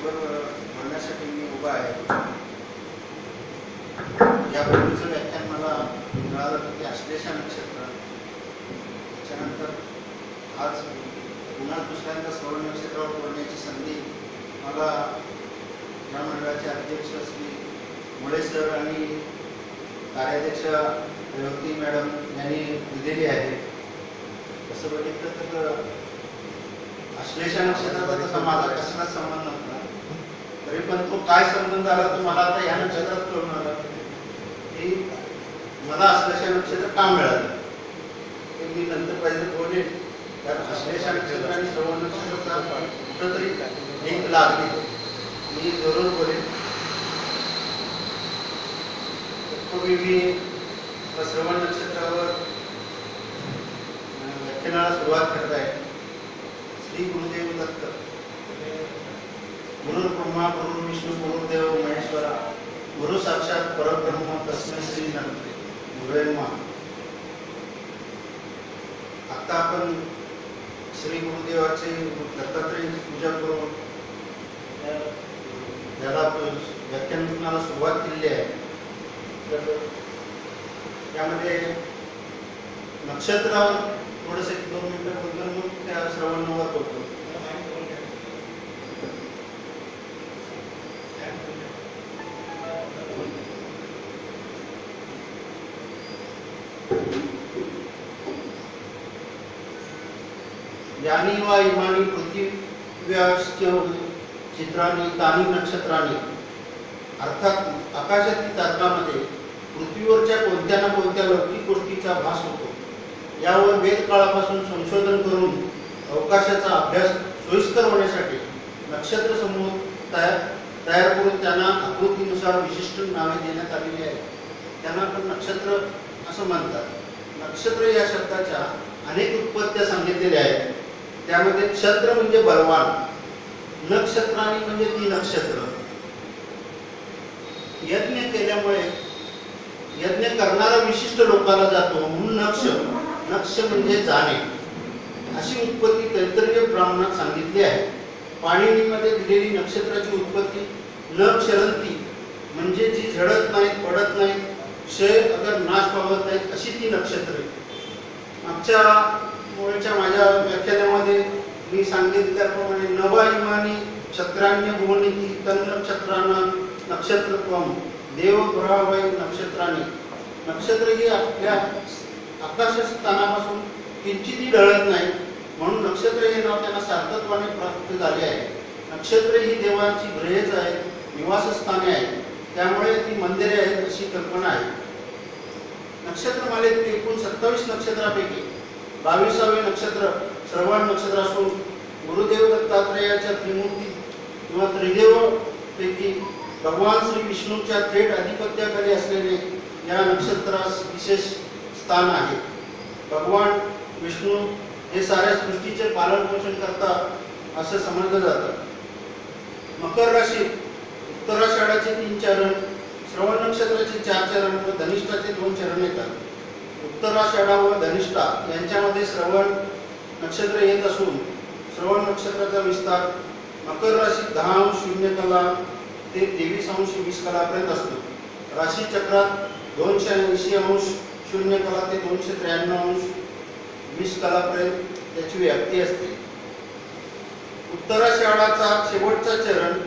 वर म्हणण्यासाठी मी उभा आहे. यापूर्वीचं व्याख्यान मला मिळालं की आश्लेषा नक्षत्र, त्याच्यानंतर आज पुन्हा दुसऱ्यांदा श्रवण नक्षत्रावर बोलण्याची संधी मला या मंडळाचे अध्यक्ष श्री मुळे सर आणि कार्याध्यक्ष रेवती मॅडम यांनी दिलेली आहे. तसं बघितलं तर आश्लेषा नक्षत्राचा तसा माझा कसलाच संबंध नव्हता, तरी पण तो काय संबंध आला तो मला आता या नक्षत्रात कळून आला की मला आश्लेषा नक्षत्र का मिळालं ते मी नंतर पाहिजे बोलेन. कारण आश्लेषा नक्षत्र आणि श्रवण नक्षत्राचा कुठंतरी लिंक लागली मी जरूर बोलेन. पूर्वी मी श्रवण नक्षत्रावर व्याख्यानाला सुरुवात करत आहे. श्री गुरुदेव दत्त, गुरुर्ब्रह्मा गुरुर्विष्णू गुरुर्देव महेश्वरा, गुरु साक्षात परब्रह्म तस्मै श्री गुरुवे नमः. आता आपण श्री गुरुदेवाचे दत्तात्रेयांची पूजा करून त्याला व्याख्यानाला सुरुवात केलेली आहे. तर यामध्ये नक्षत्रावर थोडंसं 2 मिनिटं बोलतो, मग त्या श्रवणावर बोलतो. यानी वा इमानी पृथ्व्याश्च चित्रांनी तानी नक्षत्रांनी, अर्थात आकाशातील तारकांमध्ये पृथ्वीवरच्या कोणत्या ना कोणत्या लौकिक गोष्टीचा भास होतो. यावर वेदकाळापासून संशोधन करून अवकाशाचा अभ्यास सोयीस्कर होण्यासाठी नक्षत्र समूह तयार करून त्यांना आकृतीनुसार विशिष्ट नावे देण्यात आलेली आहेत. त्यांना पण नक्षत्र असं म्हणतात. नक्षत्र या शब्दाच्या अनेक उत्पत्त्या सांगितलेल्या आहेत. त्यामध्ये क्षत्र म्हणजे बलवान, नक्षत्राणी म्हणजे ती नक्षत्र. यज्ञ केल्यामुळे यज्ञ करणारा विशिष्ट लोकाला जातो म्हणून नक्ष म्हणजे जाणे, अशी उत्पत्ती तैत्तरीय ब्राह्मणात सांगितली आहे. पाणिनीमध्ये दिलेली नक्षत्राची उत्पत्ती न क्षरंती म्हणजे जी झडत नाहीत, पडत नाहीत, क्षय अगर नाश पावत नाहीत अशी ती नक्षत्रे. मागच्या मुळच्या माझ्या व्याख्यानामध्ये मी सांगितल्याप्रमाणे नवा इमानी क्षत्रान्य भुवनिकी तन नक्षत्रानं नक्षत्रत्वम देव ग्रहावै नक्षत्राने. नक्षत्र ही आपल्या आकाशस्थानापासून किंचितही ढळत नाही म्हणून नक्षत्र हे नाव त्यांना सार्थकपणे प्राप्त झाले आहे. नक्षत्र ही देवांची ग्रहेच आहेत, निवासस्थाने आहेत, त्यामुळे ती मंदिरे आहेत अशी कल्पना आहे. नक्षत्रमालेतील एकूण 27 नक्षत्रापैकी 22वे नक्षत्र श्रवण नक्षत्र असून गुरुदेव दत्तात्रेयाच्या त्रिमूर्ती किंवा त्रिदेवपैकी भगवान श्री विष्णूच्या थेट अधिपत्याखाली असलेले या नक्षत्रास विशेष स्थान आहे. भगवान विष्णू हे साऱ्या सृष्टीचे पालन पोषण करतात असं समजलं जातं. मकर राशीत उत्तराषाढाचे 3 चरण, श्रवण नक्षत्राचे 4 चरण व धनिष्ठाचे 2 चरण येतात. उत्तराषाढा व धनिष्ठा यांच्यामध्ये श्रवण नक्षत्र येत असून श्रवण नक्षत्राचा विस्तार मकर राशीत 10 अंश 0 कला ते 23 अंश 20 कलापर्यंत असतो. राशी चक्रात 280 अंश 0 कला ते 293 अंश 20 कलापर्यंत त्याची व्याप्ती असते. उत्तराषाढाचा शेवटचा चरण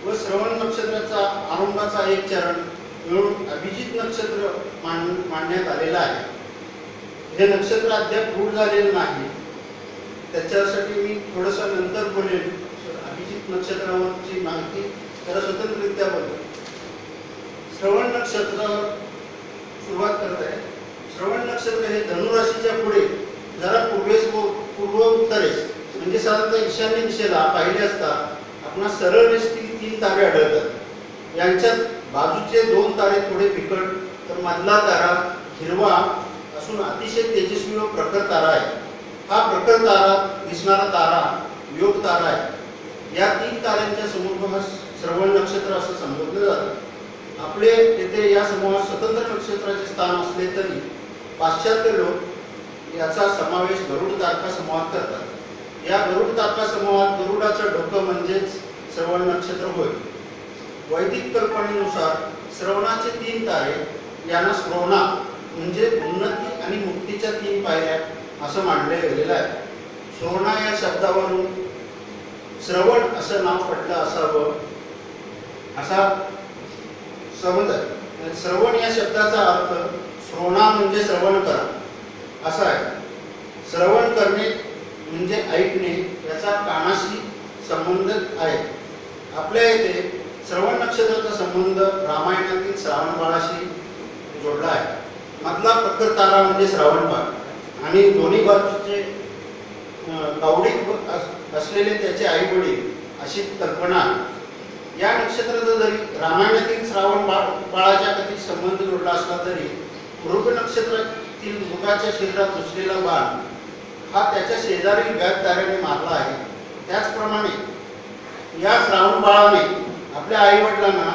व श्रवण नक्षत्राचा आरंभाचा 1 चरण मिळून अभिजित नक्षत्र मांडण्यात आलेलं आहे. हे नक्षत्र अद्याप रूढ झालेलं नाही, त्याच्यासाठी मी थोडंसं नंतर बोलेन. अभिजित नक्षत्रावरची माहिती जरा स्वतंत्ररित्या बोलतो. श्रवण नक्षत्रावर सुरुवात करत आहे. श्रवण नक्षत्र हे धनुराशीच्या पुढे जरा पूर्व उत्तरेस म्हणजे साधारणतः ईशान्य दिशेला पाहिले असता आपणास सरळ रेषेतील 3 तारे आढळतात. यांच्यात बाजूचे 2 तारे थोडे फिकट तर मधला तारा हिरवा असून अतिशय तेजस्वी व प्रखर तारा आहे. हा प्रखर तारा दिसणारा तारा योग तारा आहे. या 3 ताऱ्यांच्या समूहास श्रवण नक्षत्र असं संबोधलं जातं. आपले येथे या समूहात स्वतंत्र नक्षत्राचे स्थान असले तरी पाश्चात्य लोक याचा समावेश गरुड तारका समूहात करतात. या गरुड तारका समूहात गरुडाचं डोकं म्हणजेच श्रवण नक्षत्र होय. वैदिक कल्पनेनुसार श्रवणाचे 3 तारे यांना श्रवणा म्हणजे उन्नती आणि मुक्तीच्या 3 पायऱ्या असं मानले गेलेलं आहे. श्रवणा या शब्दावरून श्रवण असं नाव पडलं असावं असा समज आहे. श्रवण या शब्दाचा अर्थ श्रवणा म्हणजे श्रवण करा असा आहे. श्रवण करणे म्हणजे ऐकणे याचा कानाशी संबंध आहे. आपल्या येथे श्रवण नक्षत्राचा संबंध रामायणातील श्रावणबाळाशी जोडला आहे. मधला प्रखर तारा म्हणजे श्रावणबाळ आणि दोन्ही बाजूचे कावडीक असलेले त्याचे आई वडील अशी कल्पना आहे. या नक्षत्राचा जरी रामायणातील श्रावण बाळाच्या कथेत संबंध जोडला असला तरी मृग नक्षत्रातील मृगाच्या शरीरात घुसलेला बाण हा त्याच्या शेजारील व्याध ताऱ्याने मारला आहे. त्याचप्रमाणे या श्रावण बाळाने आपल्या आई वडिलांना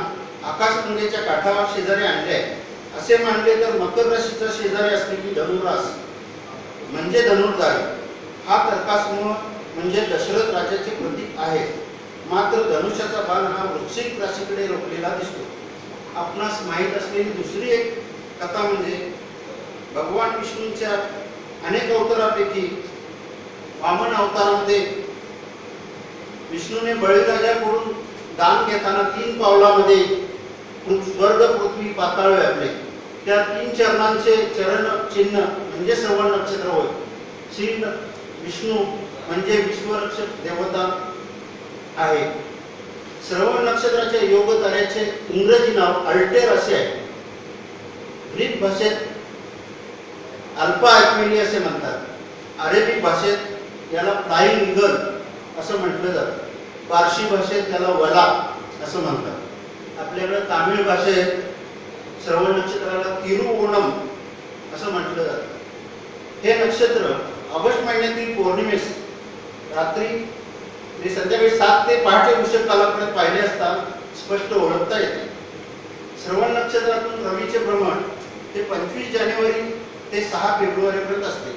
आकाशगंगेच्या काठावर शेजारी आणले आहे. असे मानले तर मकर राशीचा शेजारी असलेली धनुरास म्हणजे धनुर्धारी हा तर्कासमूह म्हणजे दशरथ राजाचे प्रतीक आहे. मात्र धनुष्याचा बाण हा वृश्चिक राशीकडे रोखलेला दिसतो. आपणास माहीत असलेली दुसरी एक कथा म्हणजे भगवान विष्णूंच्या अनेक अवतारापैकी वामन अवतारामध्ये विष्णूने बळीराजाकडून दान घेताना 3 पावलामध्ये स्वर्ग पृथ्वी पाताळ व्यापले. त्या 3 चरणांचे चरण चिन्ह म्हणजे श्रवण नक्षत्र होय. श्री विष्णू म्हणजे विश्वरक्षक देवता आहे. श्रवण नक्षत्राच्या योग ताऱ्याचे इंग्रजी नाव अल्टेर असे आहे. ग्रीक भाषेत अल्फा ॲक्विली असे म्हणतात. अरेबिक भाषेत याला फ्लाइंग ईगल असं म्हटलं जातं. पारशी भाषेत त्याला वला असं म्हणतात. आपल्याकडे तामिळ भाषेत श्रवण नक्षत्राला तिरुओणम असं म्हटलं जातं. हे नक्षत्र ऑगस्ट महिन्यातील पौर्णिमेस रात्री संध्याकाळी 7 ते पहाटे उशीर कालापर्यंत पाहिले असता स्पष्ट ओळखता येते. श्रवण नक्षत्रातून रवीचे भ्रमण ते 25 जानेवारी ते 6 फेब्रुवारीपर्यंत असते.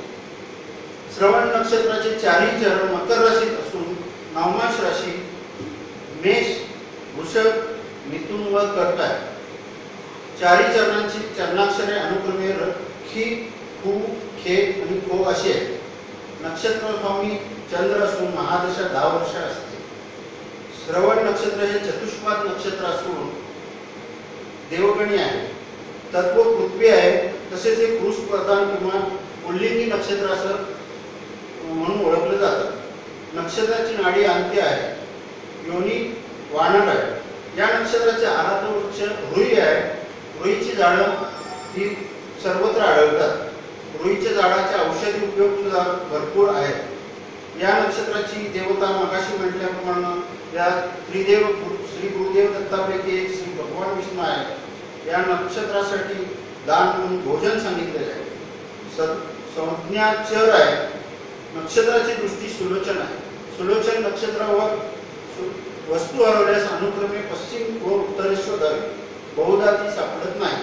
श्रवण नक्षत्राचे 4ही चरण मकर राशीत असून नवमाश राशी मेष, वृषभ, मिथुन व कर्क आहे. 4ही चरणांची चरणाक्षरे अनुक्रमे खी, खू, खे आणि खो अशी आहेत. नक्षत्र स्वामी चंद्र असून महादशा 10 वर्ष असते. श्रवण नक्षत्र हे चतुष्पाद नक्षत्र असून देवगणी आहे. तत्व पृथ्वी आहे. तसेच हे पुरुष प्रधान किंवा पुल्लिंगी नक्षत्र असं म्हणून ओळखलं जातं. नक्षत्राची नाडी अंत्य आहे. योनी वानर आहे. या नक्षत्राचे आराध्य वृक्ष रुई आहे. रुईची झाडं ही सर्वत्र आढळतात. रुईच्या झाडाचे औषधी उपयोग सुद्धा भरपूर आहेत. या नक्षत्राची देवता मगाशी म्हटल्याप्रमाणे या त्रिदेव श्री गुरुदेव दत्तापैकी एक श्री भगवान विष्णू आहे. या नक्षत्रासाठी दान म्हणून भोजन सांगितलेले आहे. संज्ञा चर आहे. नक्षत्राची दृष्टी सुलोचन आहे. सुलोचन नक्षत्रावर वस्तू हरवल्यास अनुक्रमे पश्चिम व उत्तरेस शोधावी. बहुधा ती सापडत नाही.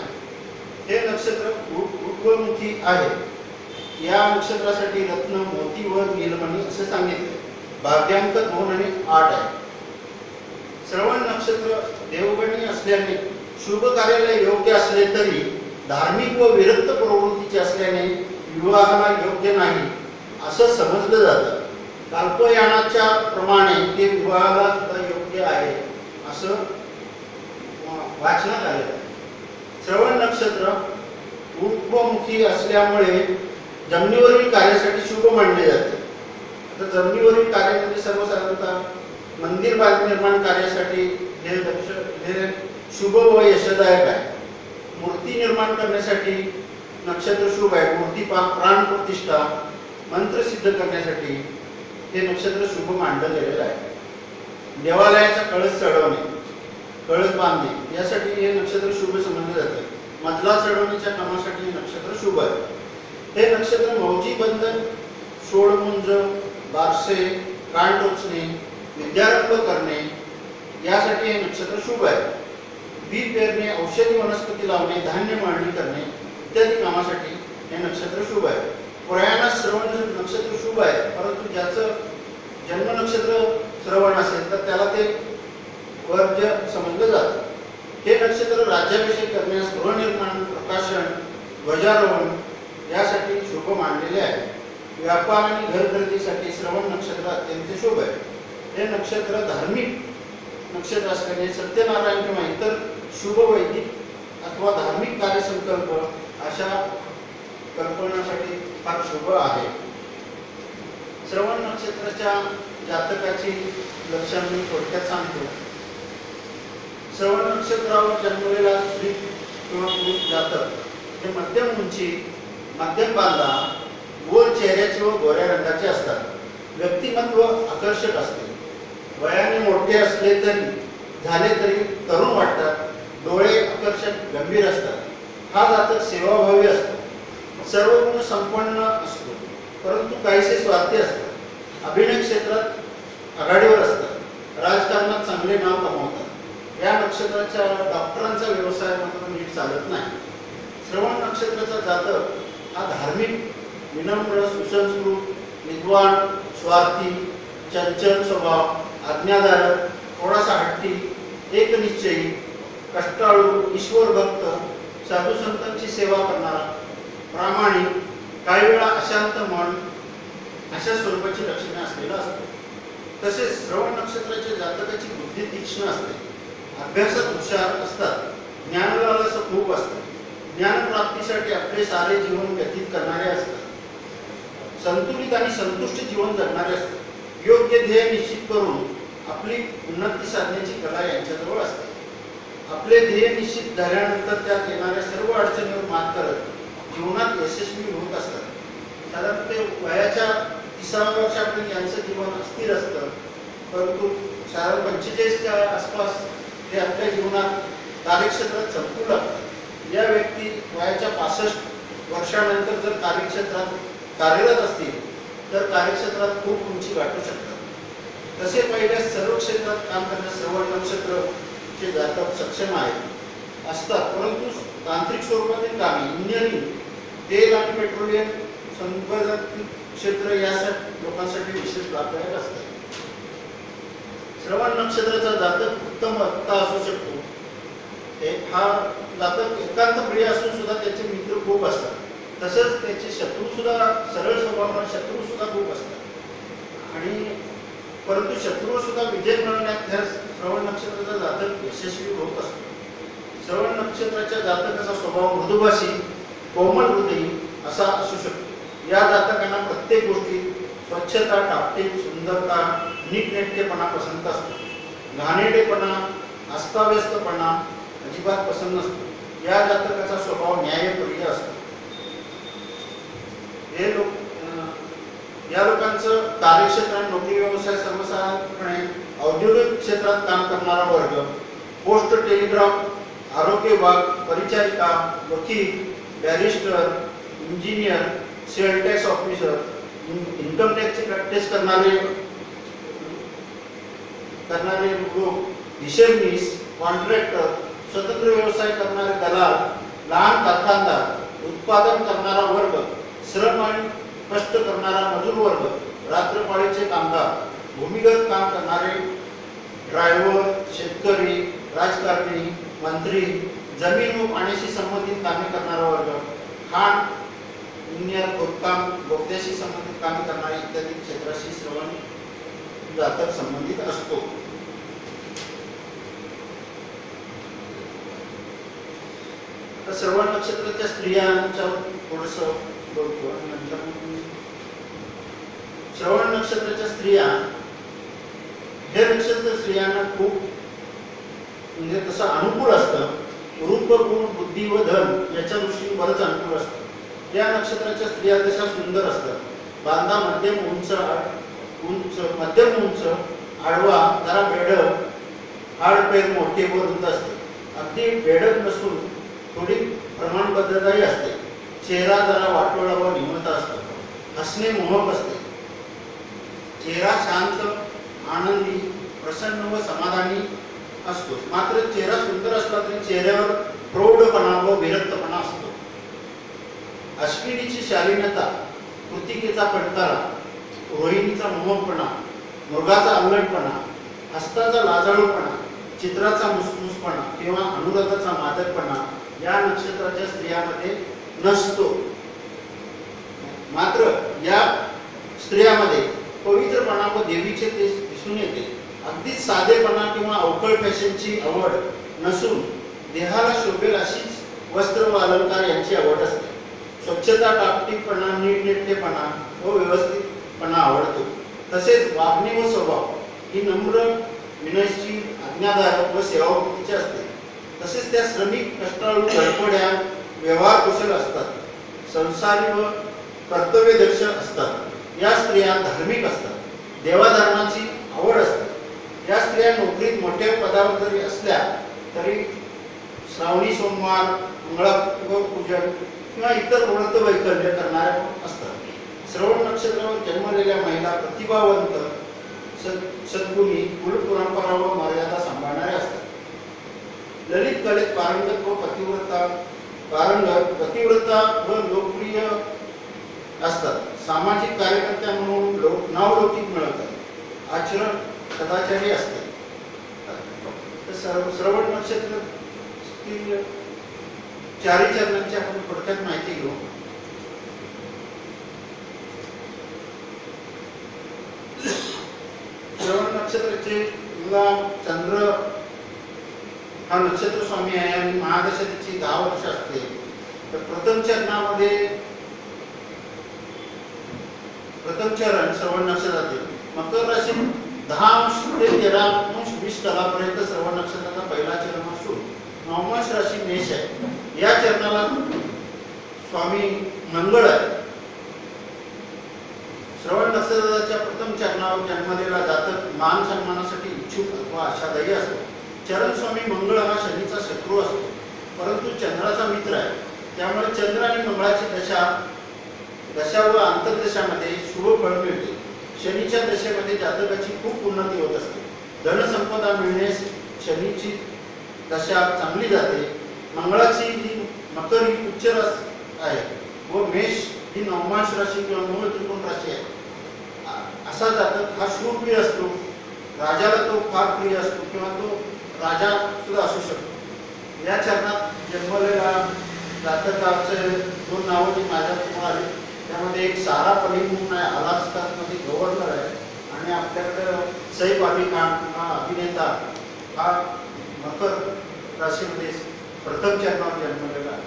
हे नक्षत्र ऊर्ध्वमुखी आहे. या नक्षत्रासाठी रत्न, मोती व नीलमणी असे सांगितले. भाग्यांक 2 आणि 8 आहे. श्रवण नक्षत्र देवगणी असल्याने शुभ कार्याला योग्य असले तरी धार्मिक व विरक्त प्रवृत्तीचे असल्याने विवाहाला योग्य नाही असं समजलं जातं. काल्पयानाच्या प्रमाणे ते विवाहाला सुद्धा योग्य आहे असं वाचनात आले. श्रवण नक्षत्र ऊर्ध्वमुखी असल्यामुळे जमिनीवरील कार्यासाठी शुभ मानले जाते. तर जमिनीवरील कार्य म्हणजे सर्वसाधारणतः मंदिर निर्माण कार्यासाठी हे शुभ व यशदायक आहे. मूर्ती निर्माण करण्यासाठी नक्षत्र शुभ आहे. मूर्ती प्राण प्रतिष्ठा मंत्र सिद्ध करण्यासाठी हे नक्षत्र शुभ मानलं गेलेलं आहे. देवालयाचा कळस चढवणे, कळस बांधणे यासाठी हे नक्षत्र शुभ समजले जाते. मजला चढवण्याच्या कामासाठी हे नक्षत्र शुभ आहे. हे नक्षत्र मौजी बंधन, सोडमुंज, बारसे, कान टोचणे, विद्यारंभ करणे यासाठी हे नक्षत्र शुभ आहे. बी पेरणे, औषधी वनस्पती लावणे, धान्य मळणी करणे इत्यादी कामासाठी हे नक्षत्र शुभ आहे. प्रयाणास श्रवण नक्षत्र शुभ आहे. परंतु ज्याचं जन्म नक्षत्र श्रवण असेल तर त्याला ते वर्ज्य समजलं जातं. हे नक्षत्र राज्याभिषेक करण्यास, गृहनिर्माण, प्रकाशन, ध्वजारोहण यासाठी शुभ मानलेले आहे. व्यापार आणि घर खरेदीसाठी श्रवण नक्षत्र अत्यंत शुभ आहे. हे नक्षत्र धार्मिक नक्षत्र असल्याने सत्यनारायण किंवा इतर शुभ वैदिक अथवा धार्मिक कार्यसंकल्प अशा कल्पनासाठी फार शुभ आहे. श्रवण नक्षत्राच्या जातकाची लक्षण मी थोडक्यात सांगतो. श्रवण नक्षत्रावर जन्मलेला स्त्री किंवा पुरुष जातक हे मध्यम उंची, मध्यम बांधा, गोल चेहऱ्याचे व गोऱ्या रंगाचे असतात. व्यक्तिमत्व आकर्षक असते. वयाने मोठे असले तरी तरुण वाटतात. डोळे आकर्षक गंभीर असतात. हा जातक सेवाभावी असतो. सर्व गुण संपन्न असतो, परंतु काहीसे स्वार्थी असतात. अभिनय क्षेत्रात आघाडीवर असतात. राजकारणात चांगले नाव कमावतात. या नक्षत्राच्या डॉक्टरांचा व्यवसाय मात्र नीट चालत नाही. श्रवण नक्षत्राचा जातक हा धार्मिक, विनम्र, सुसंस्कृत, विद्वान, स्वार्थी, चंचल स्वभाव, आज्ञाधारक, थोडासा हट्टी, एकनिश्चयी, कष्टाळू, ईश्वर भक्त, साधू संतांची सेवा करणारा, प्रामाणिक, काही वेळा अशांत मन अशा स्वरूपाची लक्षणे असलेला असतो. तसेच श्रवण नक्षत्राच्या जातकाची बुद्धी तीक्ष्ण असते. अभ्यासात हुशार असतात. ज्ञानलालसा खूप असतात. ज्ञानप्राप्तीसाठी आपले सारे जीवन व्यतीत करणारे असतात. संतुलित आणि संतुष्ट जीवन जगणारे असतात. योग्य ध्येय निश्चित करून आपली उन्नती साधण्याची कला यांच्याजवळ असते. आपले ध्येय निश्चित झाल्यानंतर त्यात येणाऱ्या सर्व अडचणीवर मात करत जीवनात यशस्वी होत असतात. साधारण ते वयाच्या 30व्या वर्षापर्यंत यांचं जीवन अस्थिर असतं, परंतु साधारण 45च्या आसपास ते आपल्या जीवनात कार्यक्षेत्रात संपू लागतात. या व्यक्ती वयाच्या 65 वर्षानंतर जर कार्यक्षेत्रात कार्यरत असतील तर कार्यक्षेत्रात खूप उंची गाठू शकतात. तसे पाहिल्यास सर्व क्षेत्रात काम करण्यास श्रवण नक्षत्रचे जातक सक्षम आहेत असतात, परंतु तांत्रिक स्वरूपातील कामे, इंजिनिअरिंग, तेल आणि पेट्रोलियम संपत्ती क्षेत्र यासाठी लोकांसाठी विशेष लाभदायक असतात. श्रवण नक्षत्राचा जातक उत्तम वक्ता असू शकतो. हा जातक एकांत प्रिय असून सुद्धा त्याचे मित्र खूप असतात. तसंच त्याचे शत्रू सुद्धा, सरळ स्वभावाने शत्रू सुद्धा खूप असतात. आणि परंतु शत्रू सुद्धा विजय मिळवण्यात ह्या श्रवण नक्षत्राचा जातक यशस्वी होत असतो. श्रवण नक्षत्राच्या जातकाचा स्वभाव मृदुभाषी, कोमल हृदयी असा असू शकतो. या जातकांना प्रत्येक गोष्टीत स्वच्छता, टापटीप, सुंदरता, नीटनेटकेपणा पसंत असतो. घाणेरडेपणा, अस्ताव्यस्तपणा अजिबात पसंत नसतो. या जातकाचा स्वभाव न्यायप्रिय असतो. या लोकांचं कार्यक्षेत्र आणि नोकरी व्यवसाय सर्वसाधारणपणे औद्योगिक क्षेत्रात काम करणारा वर्ग, पोस्ट टेलिग्राफ, आरोग्य विभाग, परिचारिका, वकील, barrister, engineer, sale tax officer, income टॅक्सची प्रॅक्टिस करणारे लोक, हिशेबनीस, कॉन्ट्रॅक्टर, स्वतंत्र व्यवसाय करणारे दलाल, लहान कारखानदार, उत्पादन करणारा वर्ग, श्रम आणि कष्ट करणारा मजूर वर्ग, रात्रपाळीचे कामगार, भूमिगत काम करणारे ड्रायव्हर, शेतकरी, राजकारणी, मंत्री, जमीन व पाण्याशी संबंधित कामे करणारा वर्ग, खाण, इंजिनियर, खोदकाम, बोगद्याशी संबंधित कामे करणारे इत्यादी क्षेत्राशी श्रवण जातक संबंधित असतो. तर श्रवण नक्षत्राच्या स्त्रियांच्या थोडंसं बोलतो. नंतर श्रवण नक्षत्राच्या स्त्रिया, हे नक्षत्र स्त्रियांना खूप म्हणजे तसं अनुकूल असतं. रूप, गुण, बुद्धी व धन याच्या दृष्टीने बरंच अनुकूल असतं. या नक्षत्राच्या स्त्रिया तशा सुंदर असतात. बांधा मध्यम उंच, आडवा, जरा बेडक, हाडपेर मोठे व रुंद असते. अगदी बेडक नसून थोडी प्रमाणबद्धताही असते. चेहरा जरा वाटोळा व निमता असतो. हसणे मोहक असते. चेहरा शांत, आनंदी, प्रसन्न व समाधानी असतो. मात्र चेहरा सुंदर असला तरी चेहऱ्यावर प्रौढपणा व विरक्तपणा असतो. अश्विनीची शालीनता, कृतिकेचा पटकारा, रोहिणीचा मोहकपणा, मृगाचा अल्लडपणा, हस्ताचा लाजाळूपणा, चित्राचा मुसमुसपणा किंवा अनुरागाचा मादकपणा या नक्षत्राच्या स्त्रियामध्ये नसतो. मात्र या स्त्रियामध्ये पवित्रपणा व देवीचे तेज दिसून येते. अगदीच साधेपणा किंवा अवकळ फॅशनची आवड नसून देहाला शोभेल अशीच वस्त्र व अलंकार यांची आवड असते. स्वच्छता, टापटीपणा, नीटनेटकेपणा व व्यवस्थितपणा आवडतो. तसेच वागणे व स्वभाव ही नम्र, विनयशील, आज्ञाधारक व सेवावृत्तीचे असते. तसेच त्या श्रमिक, कष्टाळू, धडपड्या, व्यवहार कुशल असतात. संसारी व कर्तव्यदक्ष असतात. या स्त्रिया धार्मिक असतात. देवाधर्माची आवड असते. या स्त्रिया नोकरीत मोठ्या पदावर जरी असल्या तरी श्रावणी सोमवार, मंगळापूजन किंवा इतर व्रत वैकल्य करणाऱ्या असतात. श्रवण नक्षत्रावर जन्मलेल्या महिला प्रतिभावंत, सद्गुणी, कुलपरंपरा व मर्यादा सांभाळणाऱ्या असतात. ललित कलेत पारंगत व पतिव्रता व लोकप्रिय असतात. सामाजिक कार्यकर्त्या म्हणून नावलौकिक मिळवतात. आचरण सदाचारी असते. श्रवण नक्षत्र चारी चरणांची आपण थोडक्यात माहिती घेऊ. श्रवण नक्षत्राचे चंद्र हा नक्षत्र स्वामी आहे आणि महादशा त्याची 10 वर्ष असते. तर प्रथम चरण श्रवण नक्षत्रातील मकर राशीत 10 ते 13 कलापर्यंत श्रवण नक्षत्राचा पहिला चरण असून 9 राशी मेष आहे. या चरणाला स्वामी मंगळ आहे. श्रवण नक्षत्राच्या प्रथम चरणावर जन्मलेला जातक मान सन्मानासाठी इच्छुक अथवा आशादायी असतो. चरण स्वामी मंगळ हा शनीचा शत्रू असतो, परंतु चंद्राचा मित्र आहे. त्यामुळे चंद्र आणि मंगळाची दशा व अंतर्दशामध्ये शुभ फळ मिळते. शनीच्या दशेमध्ये जातकाची खूप उन्नती होत असते. धनसंपदा मिळणे शनीची दशा चांगली जाते. मंगळाची ही मकर ही उच्च राशी आहे व मेष ही नवमांश राशी किंवा मूळ त्रिकोण राशी आहे. असा जातक हा शूरवीर असतो. राजाला तो फार प्रिय असतो किंवा तो राजा सुद्धा असू शकतो. या चरणात जन्मलेला जातकाचे 2 नावं जी माझ्या समोर आली. त्यामध्ये एक सारा पली म्हणून आहे, अलास्कामध्ये गव्हर्नर आहे. आणि आपल्याकडे सैफ अली खान हा अभिनेता हा मकर राशीमध्ये प्रथम चरणावर जन्मलेला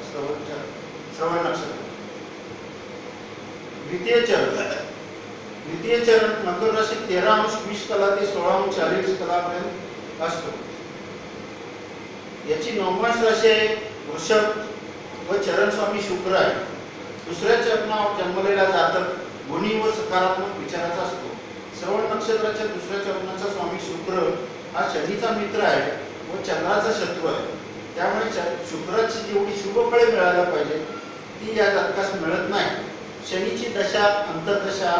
श्रवण नक्षत्र. द्वितीय चरण मकर राशीत 13°20 कला ते 16°40 कलापर्यंत असतो. याची 9 राशी आहे वृषभ व चरण स्वामी शुक्र आहे. दुसऱ्या चरणावर जन्मलेला जातक गुणी व सकारात्मक विचाराचा असतो. श्रवण नक्षत्राच्या दुसऱ्या चरणाचा स्वामी शुक्र हा शनीचा मित्र आहे व चंद्राचा शत्रू आहे. त्यामुळे शुक्राची जेवढी शुभ फळे मिळायला पाहिजे ती या जातकास मिळत नाही. शनीची दशा, अंतर्दशा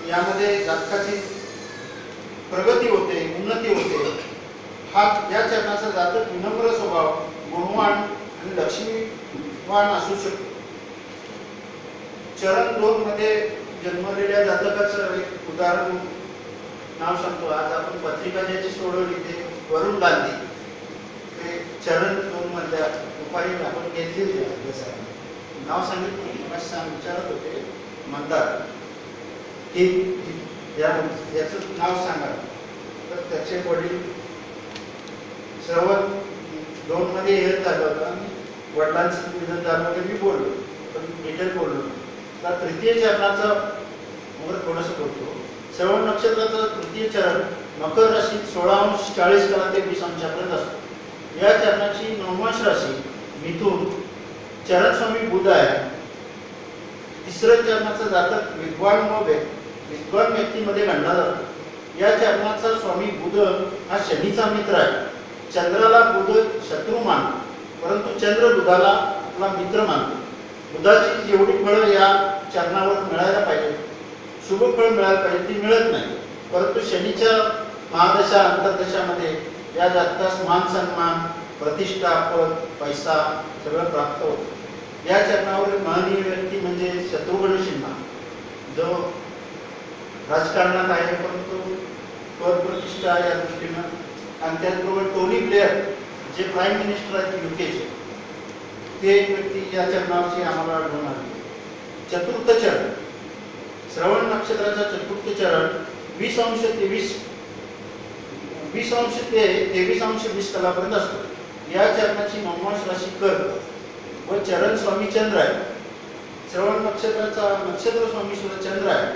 यामध्ये जातकाची प्रगती होते, उन्नती होते. हा या चरणाचा जातक विनम्र स्वभाव, गुणवान आणि लक्ष्मीवान असू शकतो. चरण 2 मध्ये जन्मलेल्या जातकाचं एक उदाहरण नाव सांगतो. आज आपण पत्रिका ज्याची सोडवली ते वरुण गांधी, ते चरण 2 मधल्या उपाय आपण घेतलेली आहे. नाव सांगितलं विचारत होते मतदार की याचं नाव सांगा. तर त्याचे वडील श्रवण 2 मध्ये हे झालं होतं आणि वडिलांचं निधन झालं होतं. मी बोललो पण डिटेल बोललो. तर तृतीय चरणाचं थोडंसं बोलतो. श्रवण नक्षत्राचं तृतीय चरण मकर राशीत 16°40 कला ते 20°पर्यंत असतो. या चरणाची 9 राशी मिथुन, चरण स्वामी बुध आहे. तिसऱ्या चरणाचा जातक विद्वान व्यक्तीमध्ये गणला जातो. या चरणाचा स्वामी बुध हा शनीचा मित्र आहे. चंद्राला बुध शत्रू मानतो, परंतु चंद्र बुधाला आपला मित्र मानतो. बुधाची जेवढी फळं या चरणावर मिळायला पाहिजे, शुभ फळ मिळायला पाहिजे, ती मिळत नाही. परंतु शनीच्या महादशा, अंतर्दशामध्ये या जातकास मान सन्मान, प्रतिष्ठा, पद, पैसा सगळं प्राप्त होतं. या चरणावर महनीय व्यक्ती म्हणजे शत्रुघ्न सिन्हा, जो राजकारणात आहे परंतु पद प्रतिष्ठा या दृष्टीनं आणि त्याचबरोबर टोनी ब्लेअर जे प्राईम मिनिस्टर आहेत युकेचे, ते एक व्यक्ती या चरणावरची आम्हाला आढळून आली. चतुर्थ चरण, श्रवण नक्षत्राचा चतुर्थ चरण 20 अंश ते 23 अंश 20 कलापर्यंत असतो. या चरणाची नवमांश राशी कर्क व चरण स्वामी चंद्र आहे. श्रवण नक्षत्राचा नक्षत्र स्वामी सुद्धा चंद्र आहे.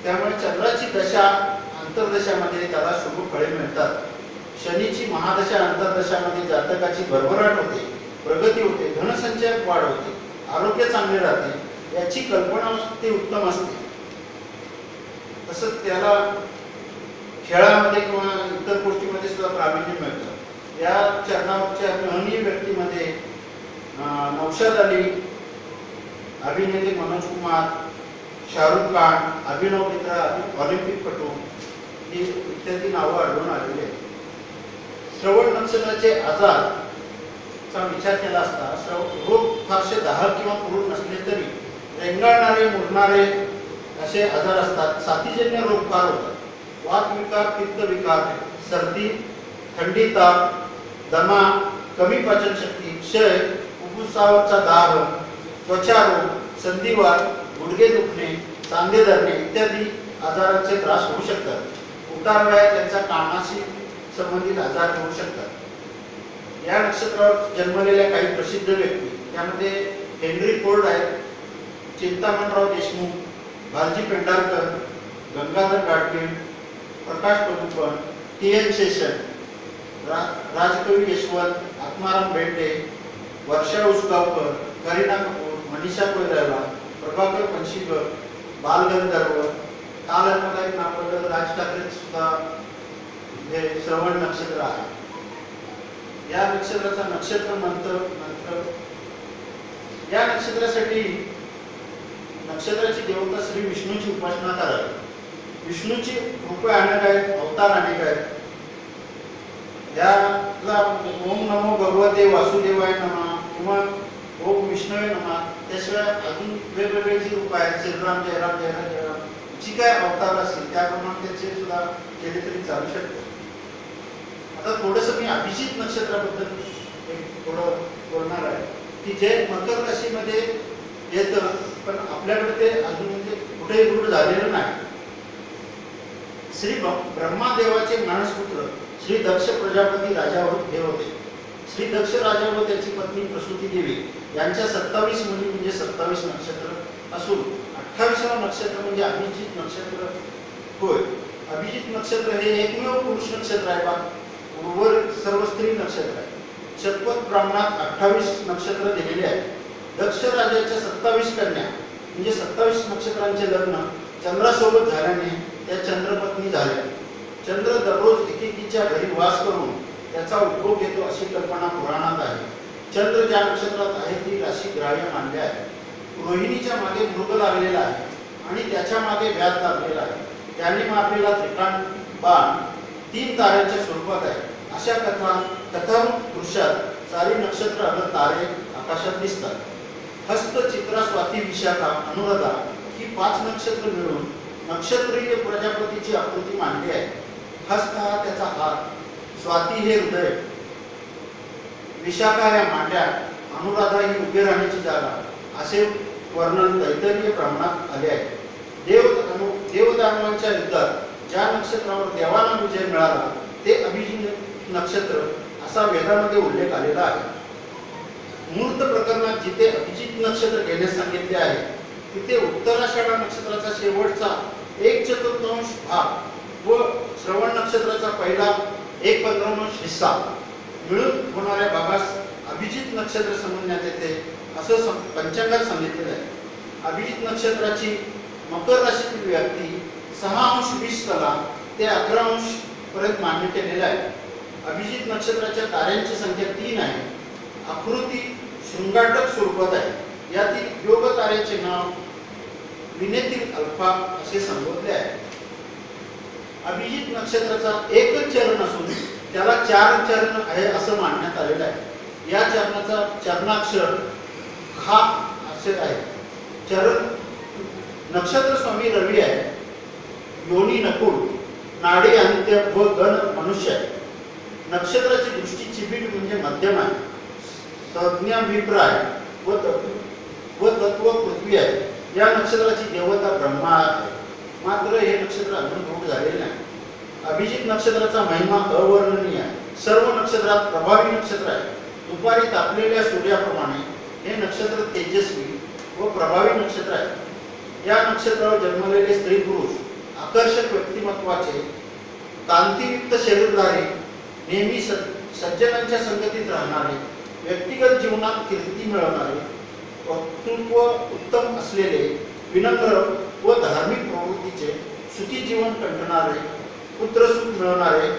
त्यामुळे चंद्राची दशा अंतर्दशामध्ये त्याला शुभ फळे मिळतात. शनीची महादशा अंतर्दशामध्ये जातकाची भरभराट होते, प्रगती होते, धनसंचयात वाढ होते, आरोग्य चांगले राहते, याची कल्पना शक्ती उत्तम असते. तसंच त्याला खेळामध्ये किंवा इतर गोष्टीमध्ये सुद्धा प्रावीण्य मिळतं. या चरणावरच्या महनीय व्यक्तीमध्ये नौशाद अली, अभिनेते मनोज कुमार, शाहरुख खान, अभिनव मित्रा, ऑलिम्पिकपटू इत्यादी नावं आढळून आलेली आहेत. श्रवण नक्षत्राचे आजारचा विचार केला असता रोग फारसे दाहक किंवा क्रूर नसले तरी रेंगाळणारे, मुरणारे असे आजार असतात. साथीजन्य रोग फार होतात. वात विकार, पित्त विकार, सर्दी, थंडी, ताप, दमा, कमी पाचन शक्ती, क्षय, फुफ्फुसावरचा दाह, त्वचा रोग, संधिवात, गुडघे दुखणे, सांधे धरणे इत्यादी आजारांचे त्रास होऊ शकतात. उतार वयात त्यांचा कामाशी संबंधित आजार होऊ शकतात. या नक्षत्रावर जन्मलेल्या काही प्रसिद्ध व्यक्ती, त्यामध्ये हेनरी फोर्ड आहेत, चिंतामणराव देशमुख, भालजी पेंढारकर, गंगाधर गाडगे, प्रकाश पदुकोण, टी.एन. शेषन, राजकवी यशवंत, आत्माराम बेंडे, वर्षा उसगावकर, करीना कपूर, मनीषा कोइराला, प्रभाकर पणशीकर, बालगंधर्व, काल एक नाव राज ठाकरे सुद्धा हे श्रवण नक्षत्र आहे. या नक्षत्राचा नक्षत्र मंत्र, या नक्षत्रासाठी नक्षत्राची देवता श्री विष्णूची उपासना करावी. विष्णूची रूपे अनेक आहेत, अवतार अनेक आहेत. याला ओम नमो भगवते वासुदेवाय नमः किंवा ओम विष्णवे नमः, त्याशिवाय अजून वेगवेगळे जी रूप आहेत, श्रीराम जयराम जयराम जयराम, जी काय अवतार असतील त्याप्रमाणे त्याचे सुद्धा केले तरी चालू शकते. आता थोडंसं मी अभिजित नक्षत्राबद्दल थोडं बोलणार आहे की जे मकर राशीमध्ये येतं, पण आपल्याकडे ते अजून म्हणजे कुठेही रूढ झालेलं नाही. श्री ब्रह्मादेवाचे मानसपुत्र श्री दक्ष प्रजापती राजा हे होते. श्री दक्ष राजा व त्याची पत्नी प्रसूती देवी यांच्या 27 मुली म्हणजे 27 नक्षत्र असून 28वा नक्षत्र म्हणजे अभिजित नक्षत्र होय. अभिजित नक्षत्र हे एकमेव पुरुष नक्षत्र आहे. उर्वरित सर्व स्त्री नक्षत्र आहे. शतपथ ब्राह्मणात 28 नक्षत्र दिलेले आहेत. दक्ष राजाच्या 27 कन्या म्हणजे 27 नक्षत्रांचे लग्न चंद्रासोबत झाल्याने त्या चंद्रपत्नी झाल्या. चंद्र दररोज एकेकीच्या घरी वास करून त्याचा उपभोग घेतो अशी कल्पना पुराणात आहे. चंद्र ज्या नक्षत्रात आहे ती राशी ग्राह्य मानली आहे. रोहिणीच्या मागे मृग लागलेला आहे आणि त्याच्या मागे व्याध लागलेला आहे. त्याने मारलेला त्रिकाण बाण 3 ताऱ्यांच्या स्वरूपात आहे. अशा कथारूप दृश्यात सारी नक्षत्र अगं तारे आकाशात दिसतात. हस्त, चित्रा, स्वाती, विशाखा, अनुराधा ही 5 नक्षत्र मिळून नक्षत्रीय प्रजापतीची आकृती मांडली आहे. हस्त हा त्याचा हात, स्वाती हे हृदय, विशाखा या मांड्या, अनुराधा ही उभे राहण्याची जागा असे वर्णन तैत्तिरीय ब्राह्मणात आले आहे. देवदानवांच्या युद्धात ज्या नक्षत्रावर देवांना विजय मिळाला ते अभिजित नक्षत्र असा वेदामध्ये उल्लेख आलेला आहे. मूर्त प्रकरणात जिथे अभिजित नक्षत्र घेण्यास सांगितले आहे तिथे उत्तराषाढा नक्षत्राचा शेवटचा 1/4 भाग व श्रवण नक्षत्राचा पहिला 1/15 हिस्सा मिळून होणाऱ्या भागास अभिजित नक्षत्र समजण्यात येते असं पंचांगात सांगितलेलं आहे. अभिजित नक्षत्राची मकर राशीतील व्यक्ती 6° कला ते 11° पर्यंत मान्य केलेले आहे. अभिजित नक्षत्राच्या ताऱ्यांची संख्या 3 आहे. आकृती शृंगाटक स्वरूपात आहे. यातील योग ताऱ्याचे नाव विनेतील अल्फा असे संबोधले आहे. अभिजित नक्षत्राचा एकच चरण असून त्याला 4 चरण आहे असं मानण्यात आलेलं आहे. या चरणाचा चरणाक्षर खा असे आहे. चरण नक्षत्र स्वामी रवी आहे. योनी नकुल, नाडी अंत्य व गण धनुष्य आहे. नक्षत्राची दृष्टी चिबीट म्हणजे मध्यम आहे. संज्ञा विप्र आहे व तत्व पृथ्वी आहे. या नक्षत्राची देवता ब्रह्मा आहे. मात्र हे नक्षत्र अजून रूढ झालेले नाही. अभिजित नक्षत्राचा महिमा अवर्णनीय आहे. सर्व नक्षत्रात प्रभावी नक्षत्र आहे. दुपारी तापलेल्या सूर्याप्रमाणे हे नक्षत्र तेजस्वी व प्रभावी नक्षत्र आहे. या नक्षत्रावर जन्मलेले स्त्री पुरुष आकर्षक व्यक्तिमत्वाचे, कांतियुक्त शरीरधारी, नेहमी सज्जनांच्या संगतीत राहणारे, व्यक्तिगत जीवनात कीर्ती मिळवणारे, वक्तृत्व उत्तम असलेले, विनम्र व धार्मिक प्रवृत्तीचे, सुखी जीवन कंठणारे, पुत्रसुख मिळवणारे,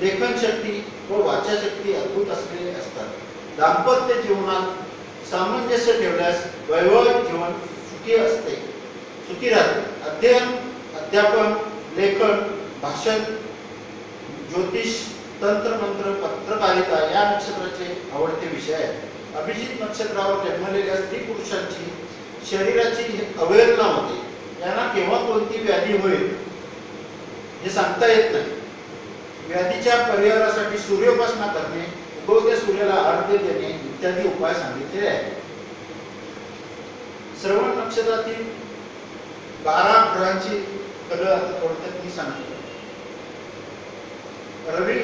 लेखनशक्ती व वाचाशक्ती अद्भुत असलेले असतात. दाम्पत्य जीवनात सामंजस्य ठेवल्यास वैवाहिक जीवन सुखी राहते. अध्ययन, अध्यापन, लेखन, भाषण, ज्योतिष, तंत्रमंत्र, पत्रकारिता या नक्षत्राचे आवडते विषय आहेत. अभिजित नक्षत्रावर जन्मलेल्या स्त्री पुरुषांची शरीराची अवहेलना होते. यांना केव्हा कोणती व्याधी होईल हे सांगता येत नाही. व्याधीच्या परिहारासाठी सूर्योपासना करणे, उगवत्या सूर्याला अर्घ्य देणे इत्यादी उपाय सांगितलेले आहेत. श्रवण नक्षत्रातील 12 ग्रहांची थोडक्यात मी सांगतो. रवी,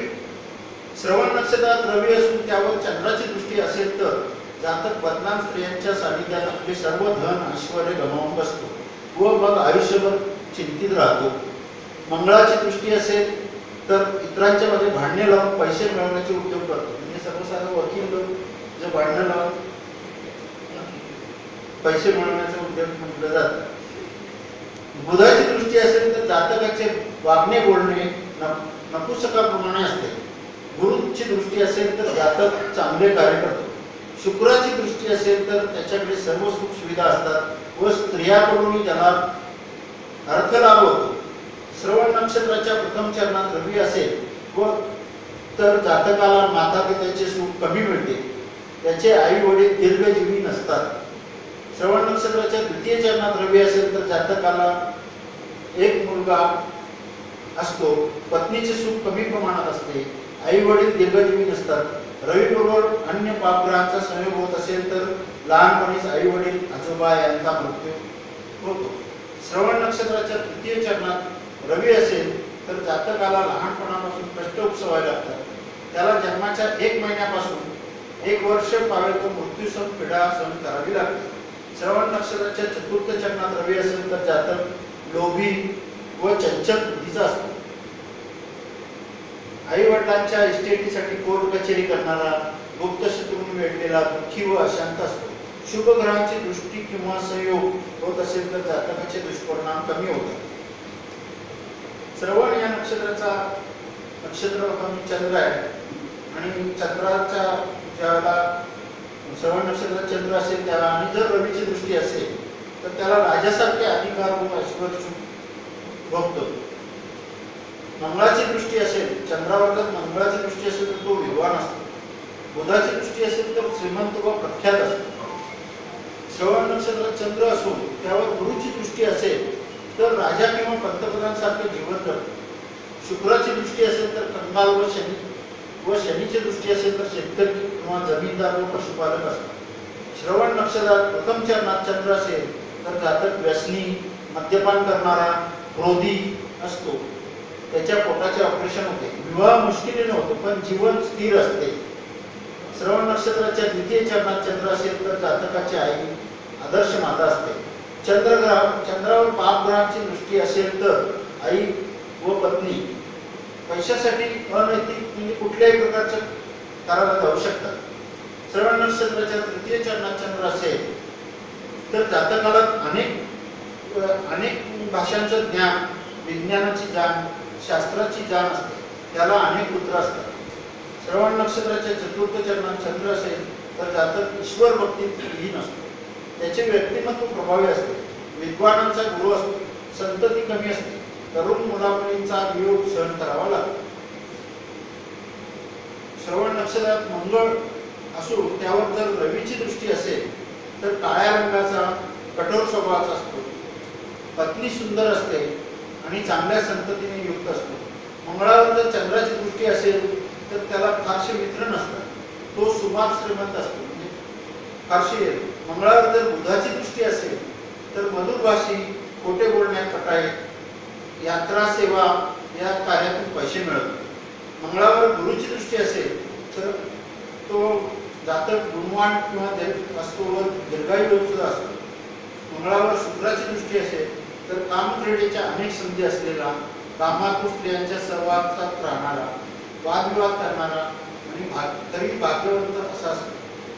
श्रवण नक्षत्रात रवी असून त्यावर चंद्राची दृष्टी असेल तर जातक बदनाम स्त्रियांच्या सानिध्यात आपले सर्व धन ऐश्वर्य गमावून बसतो व मग आयुष्यभर चिंतित राहतो. मंगळाची दृष्टी असेल तर इतरांच्या मध्ये भांडणे लावून पैसे मिळवण्याचे उद्योग करतो. म्हणजे सर्वसाधारण वकील लोक जे भांडण लावून पैसे मिळवण्याचे उद्योग म्हटलं जातं. बुधाची दृष्टी असेल तर जातकाचे वागणे बोलणे नपुसकाप्रमाणे असते. गुरूची दृष्टी असेल तर जातक चांगले कार्य करतो. शुक्राची दृष्टी असेल तर त्याच्याकडे सर्व सुख सुविधा असतात व स्त्रियाकडून त्याला अर्थलाभ होतो. श्रवण नक्षत्राच्या प्रथम चरणात रवी असेल व तर जातकाला माता पित्याचे सुख कमी मिळते. त्याचे आई वडील दीर्घजीवी नसतात. श्रवण नक्षत्राच्या द्वितीय चरणात रवी असेल तर जातकाला एक मुलगा असतो. पत्नीचे सुख कमी प्रमाणात असते. आई वडील दीर्घजीवी नसतात. रवी बरोबर अन्य पापग्रहांचा संयोग होत असेल तर लहानपणीच आई वडील आजोबा यांचा मृत्यू होतो. श्रवण नक्षत्राच्या तृतीय चरणात रवी असेल तर जातकाला लहानपणापासून कष्ट उपसवावे लागतात. त्याला जन्माच्या 1 महिन्यापासून 1 वर्ष पावेतो मृत्यू सह पीडा सहन करावी लागते. श्रवण नक्षत्राच्या चतुर्थ चरणात रवी असेल तर जातक लोभी व चंचल बुद्धीचा असतो. आई वडिलांच्या इस्टेटीसाठी कोर्ट कचेरी करणारा, गुप्त शत्रूंनी वेढलेला, दुःखी व अशांत असतो. शुभ ग्रहांची दृष्टी किंवा संयोग होत असेल तर जातकाचे दुष्परिणाम कमी होतात. श्रवण या नक्षत्राचा नक्षत्र चंद्र आहे आणि चंद्राच्या ज्याला श्रवण नक्षत्रात चंद्र असेल त्याला आणि जर रवीची दृष्टी असेल तर त्याला राजासारखे अधिकार व ऐश्वर्य भोगतो. मंगळाची दृष्टी असेल, चंद्रावर जर मंगळाची दृष्टी असेल तर तो विद्वान असतो. बुधाची दृष्टी असेल तर श्रीमंत व प्रख्यात असतो. श्रवण नक्षत्रात चंद्र असून त्यावर गुरुची दृष्टी असेल तर राजा किंवा पंतप्रधानांसारखे जीवन करतो. शुक्राची दृष्टी असेल तर कंगाल व शनीची दृष्टी असेल तर शेतकरी किंवा जमीनदार व पशुपालक असतात. श्रवण नक्षत्रात प्रथम चरणात चंद्र असेल तर जातक व्यसनी, मद्यपान करणारा, क्रोधी असतो. त्याच्या पोटाचे ऑपरेशन होते. विवाह मुश्किलीने होतो पण जीवन स्थिर असते. श्रवण नक्षत्राच्या द्वितीय चरणात चंद्र असेल तर जातकाची आई आदर्श माता असते. चंद्रावर पाप ग्रहांची दृष्टी असेल तर आई व पत्नी पैशासाठी अनैतिक म्हणजे कुठल्याही प्रकारच्या कार्याला जाऊ शकतात. श्रवण नक्षत्राच्या तृतीय चरणात चंद्र असेल तर जातकाला अनेक भाषांचं ज्ञान, विज्ञानाची जाण, शास्त्राची जाण असते. त्याला अनेक पुत्र असतात. श्रवण नक्षत्राच्या चतुर्थ चरणात चंद्र असेल तर जातक ईश्वर भक्तीत लीन असतो. त्याचे व्यक्तिमत्व प्रभावी असते. विद्वानांचा गुरु असतो. संतती कमी असते. तरुण मुलामुलींचा वियोग सहन करावा लागतो. श्रवण नक्षत्रात मंगळ असो त्यावर जर रवीची दृष्टी असेल तर काळ्या रंगाचा कठोर स्वभावाचा असतो. पत्नी सुंदर असते आणि चांगल्या संततीने युक्त असतो. मंगळावर जर चंद्राची दृष्टी दृष्टी असेल तर त्याला फारसे मित्र नसतात, तो सुमार श्रीमंत असतो. म्हणजे फारशी मंगळावर जर बुधाची दृष्टी असेल तर मधुरभाषी, खोटे बोलण्यात कटाळे, यात्रा सेवा या कार्यातून पैसे मिळतात. मंगळावर गुरुची दृष्टी असेल तर तो जातक गुणवान किंवा असतो व दीर्घायू सुद्धा असतो. मंगळावर शुक्राची दृष्टी असेल तर कामक्रीडेच्या अनेक संधी असलेला, कामातून स्त्रियांच्या सहवासात राहणारा, वादविवाद करणारा आणि तरी भाग्यवंत असा असतो.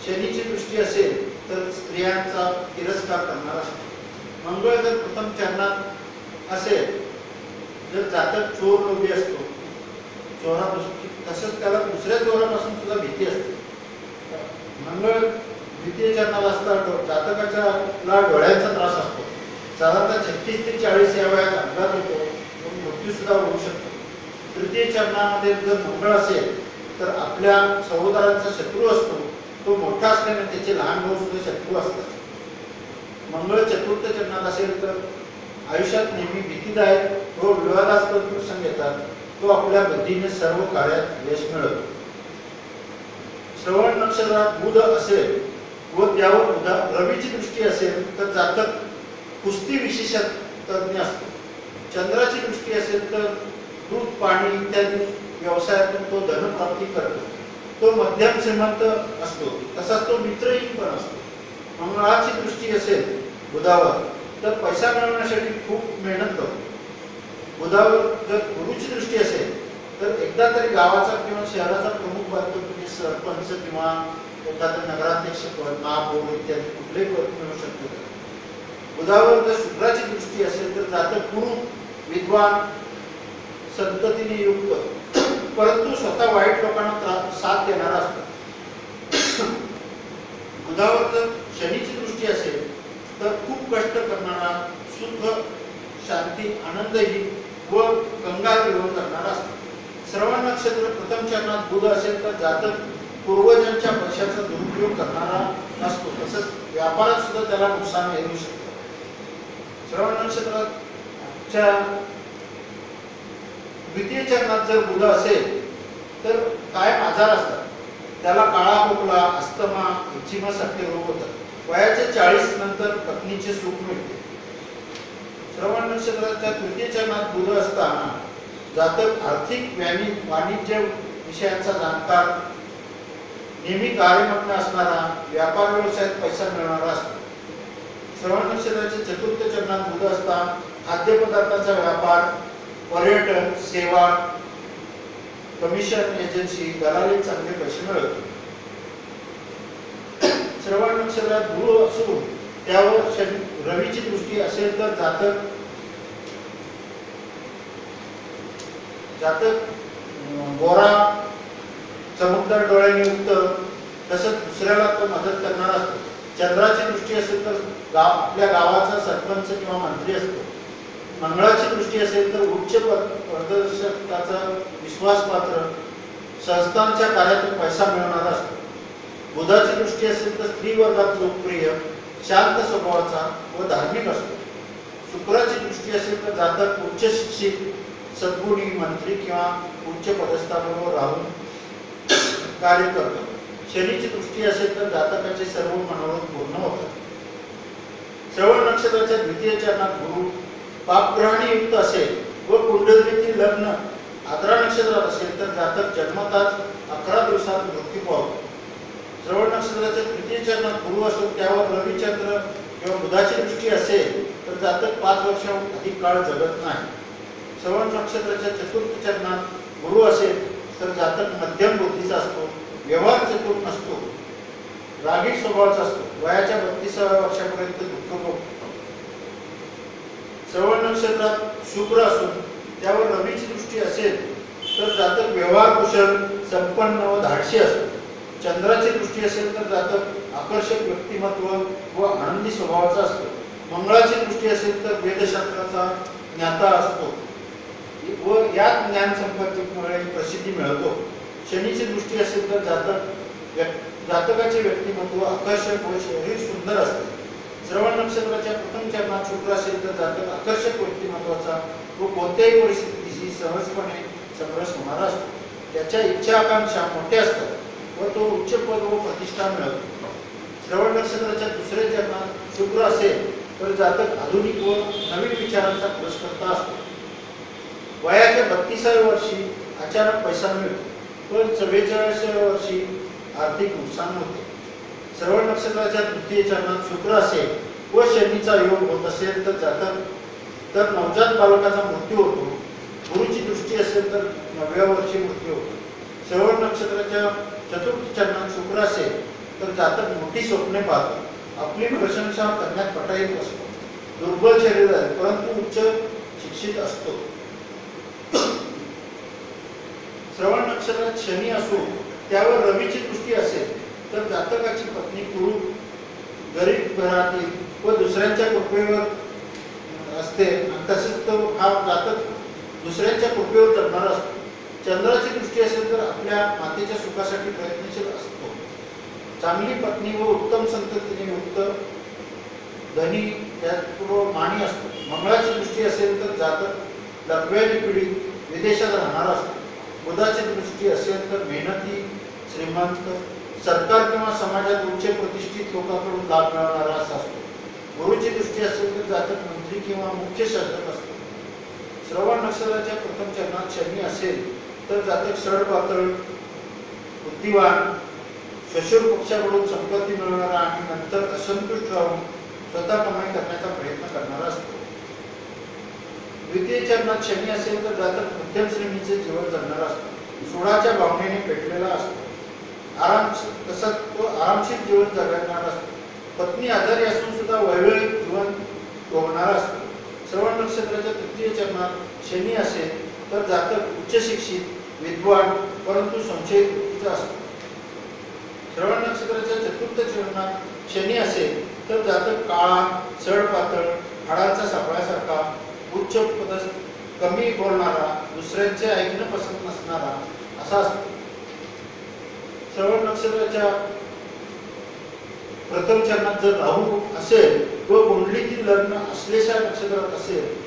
शनीची दृष्टी असेल तर स्त्रियांचा तिरस्कार करणारा असतो. मंगळ जर प्रथम चरणात असेल जर जातक चोर लोभी असतो, चोरापासून, तसंच त्याला दुसऱ्या चोरापासून सुद्धा भीती असते. मंगळ द्वितीय चरणाला असता जातकाच्या डोळ्यांचा त्रास असतो. साधारणतः 36 ते 40 या वयात अपघात होतो, मृत्यू सुद्धा होऊ शकतो. तृतीय चरणामध्ये जर मंगळ असेल तर आपल्या सहोदरांचा शत्रू असतो, तो मोठा असल्याने त्याचे लहान भाऊ सुद्धा शत्रू असतात. मंगळ चतुर्थ चरणात असेल तर आयुष्यात नेहमी भीतीदायक व विवादास्पद प्रसंग येतात, तो आपल्या बुद्धीने सर्व कार्यात यश मिळवतो. श्रवण नक्षत्रात बुध असेल व त्यावर रवीची दृष्टी असेल तर जातक कुस्ती विशेषज्ञ तज्ञ असतो. चंद्राची दृष्टी असेल तर दूध, पाणी इत्यादी व्यवसायातून तो धनप्राप्ती करतो, तो मध्यम श्रीमंत असतो, तसाच तो मित्रही पण असतो. मंगळाची दृष्टी असेल बुधावर तर पैसा मिळवण्यासाठी खूप मेहनत करतो. बुधावर जर गुरुची दृष्टी असेल तर एकदा तरी गावाचा किंवा शहराचा प्रमुख बनतो, म्हणजे सरपंच किंवा एखादं नगराध्यक्ष पद, महापौर इत्यादी कुठलेही पद मिळू शकतो. बुधावर जर शुक्राची दृष्टी असेल तर जातक गुरु, विद्वान, संततीने युक्त, परंतु स्वतः वाईट लोकांना साथ देणारा असतो. बुधावर जर शनीची दृष्टी असेल तर खूप कष्ट करणारा, सुख, शांती, आनंदही व कंगाल विरोध करणारा असतो. श्रवण नक्षत्र प्रथम चरणात बुध असेल तर जातक पूर्वजांच्या पैशाचा दुरुपयोग करणारा असतो, तसंच व्यापारात सुद्धा त्याला नुकसान येऊ शकतं. श्रवण नक्षत्राच्या द्वितीय चरणात जर बुध असेल तर कायम आजार असतात, त्याला काळा खोकला, अस्थमा, एक्झिमा सारखे रोग होतात. वयाच्या 40 नंतर पत्नीचे सुख मिळते. श्रवण नक्षत्राच्या तृतीय चरणात बुध असताना जातक आर्थिक, वाणिज्य विषयांचा जाणकार, नेहमी कार्यमग्न असणारा, व्यापार व्यवसायात पैसा मिळवणारा असतो. श्रवण नक्षत्राच्या चतुर्थ चरणात बुध असता खाद्यपदार्थांचा व्यापार, पर्यटन, सेवा, कमिशन एजन्सी, दलाली चांगले पैसे मिळवतो. श्रवण नक्षत्रात गुरु असून त्यावर रवीची दृष्टी असेल तर जातक गोरा, चमकदार डोळ्यांनी युक्त, तसंच दुसऱ्याला तो मदत करणारा असतो. चंद्राची दृष्टी असेल तर आपल्या गावाचा सरपंच किंवा मंत्री असतो. मंगळाची दृष्टी असेल तर उच्च प्रदर्शकाचा विश्वासपात्र, संस्थांच्या कार्यातून पैसा मिळवणारा असतो. बुधाची दृष्टी असेल तर स्त्री वर्गात लोकप्रिय, शांत स्वभावाचा व धार्मिक असतो. शुक्राची दृष्टी असेल तर जातक उच्च शिक्षित, सद्गुणी, मंत्री किंवा उच्च पदस्थानावर राहून कार्य करतो. शनीची दृष्टी असेल तर जातकाचे सर्व मनोरथ पूर्ण होतात. श्रवण नक्षत्राच्या द्वितीय चरणात गुरु पापग्रहाने युक्त असेल व कुंडलीतील लग्न आद्रा नक्षत्रात असेल तर जातक जन्मताच 11 दिवसात मृत्यू पावतो. श्रवण नक्षत्राच्या तृतीय चरणात गुरु असून त्यावर रवी, चंद्र किंवा बुधाची दृष्टी असेल तर जातक 5 वर्षाहून अधिक काळ जगत नाही. श्रवण नक्षत्राच्या चतुर्थ चरणात गुरु असेल तर जातक मध्यम बुद्धीचा असतो, व्यवहार चतुर नसतो, रागीट स्वभावाचा असतो, वयाच्या 32व्या वर्षापर्यंत दुःख भोगतो. श्रवण नक्षत्रात शुक्र असून त्यावर रवीची दृष्टी असेल तर जातक व्यवहार कुशल, संपन्न व धाडसी असतो. चंद्राची दृष्टी असेल तर जातक आकर्षक व्यक्तिमत्व व आनंदी स्वभावाचा असतो. मंगळाची दृष्टी असेल तर वेदशास्त्राचा ज्ञाता असतो व या ज्ञान संपत्तीमुळे प्रसिद्धी मिळवतो. शनीची दृष्टी असेल तर जातकाचे व्यक्तिमत्व आकर्षक व शरीर सुंदर असते. श्रवण नक्षत्राच्या प्रथम चरणात शुक्र असेल तर जातक आकर्षक व्यक्तिमत्वाचा व कोणत्याही परिस्थितीशी सहजपणे समरस होणारा असतो. त्याच्या इच्छा आकांक्षा मोठ्या असतात व तो उच्च पद व प्रतिष्ठा मिळवतो. श्रवण नक्षत्राच्या दुसऱ्या चरणात शुक्र असेल तर जातक आधुनिक व नवीन विचारांचा पुरस्कर्ता असतो. वयाच्या 32व्या वर्षी अचानक पैसा मिळतो, पण 44व्या वर्षी आर्थिक नुकसान होते. श्रवण नक्षत्राच्या तृतीय चरणात शुक्र असेल व शनीचा योग होत असेल तर जातक तर नवजात बालकाचा मृत्यू होतो. गुरुची दृष्टी असेल तर 9व्या वर्षी मृत्यू होतो. श्रवण नक्षत्राच्या चतुर्थ चरणात शुक्र असेल तर जातक मोठी स्वप्ने पाहतो, आपली प्रशंसा करण्यात पटाईत असतो, दुर्बल शरीर आहे परंतु उच्च शिक्षित असतो. श्रवण नक्षत्रात शनी असून त्यावर रवीची दृष्टी असेल तर जातकाची पत्नी कुरूप गरीब घरातील व दुसऱ्यांच्या कृपेवर असते. तसेच तो हा जातक दुसऱ्यांच्या कृपेवर जगणारा असतो. चंद्राची दृष्टी असेल तर आपल्या मातेच्या सुखासाठी प्रयत्नशील असतो. चांगली पत्नी व उत्तम संततीने युक्त धनी त्याचबरोबर मानी असतो. मंगळाची दृष्टी असेल तर जातक लघव्याने पीडित विदेशात राहणारा असतो. बुधाची दृष्टी असेल तर मेहनती श्रीमंत सरकार किंवा समाजात उच्च प्रतिष्ठित लोकांकडून लाभ मिळवणारा असा असतो. गुरुची दृष्टी असेल तर जातक मंत्री किंवा मुख्य शासक असतो. श्रवण नक्षत्राच्या प्रथम चरणात शनी असेल तर जातक सरळ पातळ बुद्धिवान श्वशुर पक्षाकडून संपत्ती मिळवणारा आणि नंतर असंतुष्ट राहून स्वतः कमाई करण्याचा प्रयत्न करणारा असतो. द्वितीय चरणात शनी असेल तर जातक मध्यम श्रेणीचे जीवन जगणारा असतो. सुडाच्या भावनेने पेटलेला असतो. तसंच तो आरामशीर जीवन जगणारा असतो. पत्नी आजारी असून सुद्धा वैवाहिक जीवन भोगणारा असतो. श्रवण नक्षत्राच्या तृतीय चरणात शनी असेल तर जातक उच्च शिक्षित विद्वान परंतु संशयित वृत्तीचा असतो. श्रवण नक्षत्राच्या चतुर्थ चरणात शनी असेल तर जातक काळा सळपातळ हाडाचा सापळ्यासारखा उच्च पदस्थ कमी बोलणारा दुसऱ्यांचे ऐकणं पसंत नसणारा असा असतो. श्रवण नक्षत्राच्या प्रथम चरणात जर राहू असेल व कुंडलीतील लग्न असलेल्या नक्षत्रात असेल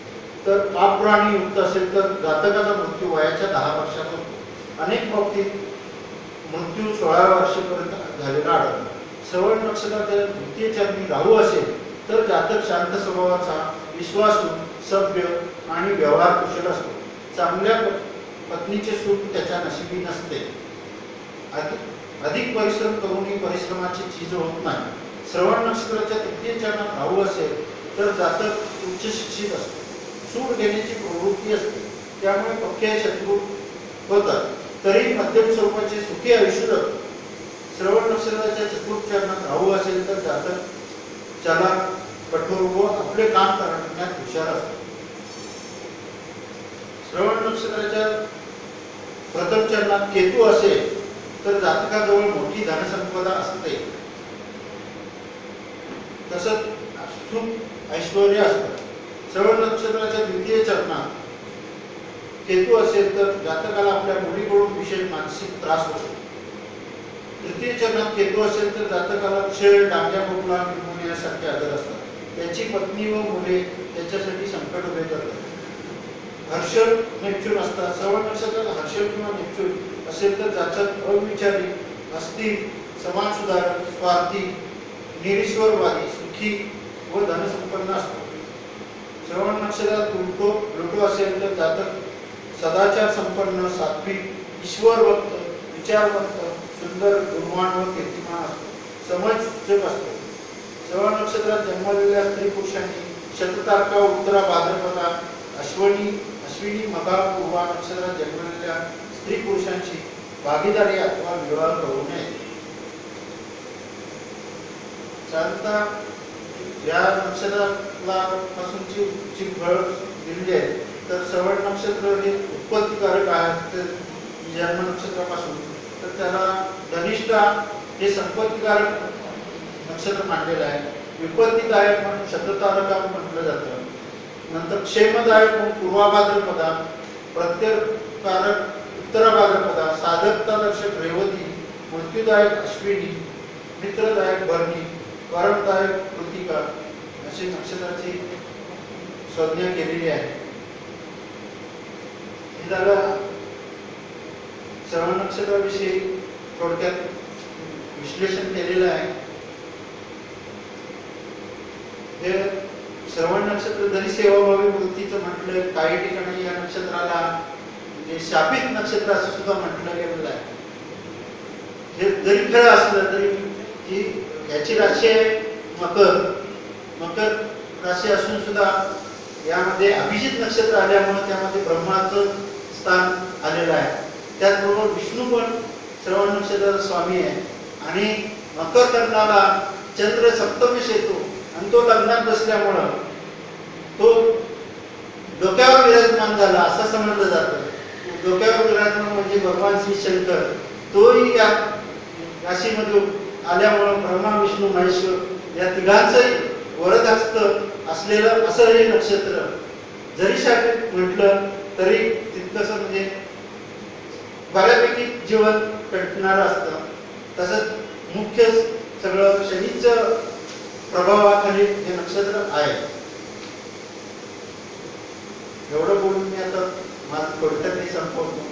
तर पापराणी युक्त असेल तर जातकाचा मृत्यू वयाच्या 10 वर्षात होतो. अनेक बाबतीत मृत्यू 16व्या वर्षापर्यंत झालेला आढळतो. श्रवण नक्षत्राच्या द्वितीय चरणी राहू असेल तर जातक शांत स्वभावाचा, विश्वासू, सभ्य आणि व्यवहार कुशल असतो. चांगल्या पत्नीचे सुख त्याच्या नशिबी नसते. अधिक परिश्रम करूनही परिश्रमाची चीज होत नाही. श्रवण नक्षत्राच्या तृतीय चरणात राहू असेल तर जातक उच्च शिक्षित असतो. सूड घेण्याची प्रवृत्ती असते, त्यामुळे पक्के शत्रू होतात, तरी मध्यम स्वरूपाचे सुखी आयुष्य जगतो. श्रवण नक्षत्राच्या चतुर्थ चरणात राहू असेल तर जातक चलाक, कठोर व आपले काम करण्यात हुशार असतो. श्रवण नक्षत्राच्या प्रथम चरणात केतू असेल तर जातकाजवळ मोठी धनसंपदा असते. तसंच सुख ऐश्वर्य असतं. श्रवण नक्षत्राच्या द्वितीय चरणात केतू असेल तर जातकाला आपल्या मुलीकडून विशेष मानसिक त्रास होतो. तृतीय चरणात केतू असेल तर जातकाला क्षय, डांग्या खोकला, निमोनिया सारखे आजार असतात. त्याची पत्नी व मुले त्याच्यासाठी संकट उभे करतात. हर्षल, नेपच्यून असतात. श्रवण नक्षत्रात हर्षल किंवा नेपच्यून असेल तर जातक अविचारी, अस्थिर, समाज सुधारक, स्वार्थी, निरीश्वरवादी, सुखी व धनसंपन्न असतो. श्रवण नक्षत्रात प्लुटो असेल तर जातक सदाचार संपन्न, सात्विक, ईश्वरभक्त, विचारवंत, सुंदर, गुणवान व कीर्तिमान असतो. समजूतक असतो. श्रवण नक्षत्रात जन्मलेल्या स्त्री पुरुषांनी शततारका, उत्तरा, भाद्रपदा, अश्विनी, मघा, पूर्वा नक्षत्रात जन्मलेल्या स्त्री पुरुषांची भागीदारी अथवा विवाह करू नये. साधारणतः या नक्षत्राला पासूनची फळ दिलेली आहे. तर श्रवण नक्षत्र हे उत्पत्तिकारक आहे जन्म नक्षत्रापासून, तर त्याला धनिष्ठा हे संपत्तिकारक नक्षत्र मानलेलं आहे. विपत्तिदायक म्हणून शततारका म्हटलं जातं. नंतर क्षेमदायक म्हणून पूर्वा भाद्रपदा, प्रत्ययकारक उत्तरा भाद्रपदा, साधकतादर्शक रेवती, मृत्यूदायक अश्विनी, मित्रदायक भरणी, परमदायक कृतिका अशी नक्षत्राची संज्ञा केलेली आहे. हे झालं श्रवण नक्षत्राविषयी थोडक्यात विश्लेषण केलेलं आहे. हे श्रवण नक्षत्र जरी सेवाभावी वृत्तीचं म्हटलं, काही ठिकाणी या नक्षत्राला म्हणजे शापित नक्षत्र असं सुद्धा म्हटलं गेलेलं आहे. हे जरी खरं असलं तरी की याची राशी आहे मकर राशी असून सुद्धा यामध्ये अभिजित नक्षत्र आल्यामुळे त्यामध्ये ब्रह्माचं स्थान आलेलं आहे. त्याचबरोबर विष्णू पण श्रवण नक्षत्राचा स्वामी आहे आणि मकर कर्णाला चंद्र सप्तमेश येतो आणि तो लग्नात बसल्यामुळं तो डोक्यावर विराजमान झाला असं समजलं जातं. डोक्यावर विराजमान म्हणजे भगवान श्री शंकर, तोही या राशीमध्ये आल्यामुळं ब्रह्मा विष्णू महेश्वर या तिघांचंही वरदहस्त असलेलं असं हे नक्षत्र जरी शापित म्हटलं तरी तितकंसं म्हणजे बऱ्यापैकी जीवन कटणारं असतं. तसंच मुख्य सगळं शनीचं प्रभावाखाली हे नक्षत्र आहे. एवढं बोलून मी आता माझं थोडक्यात संपवतो.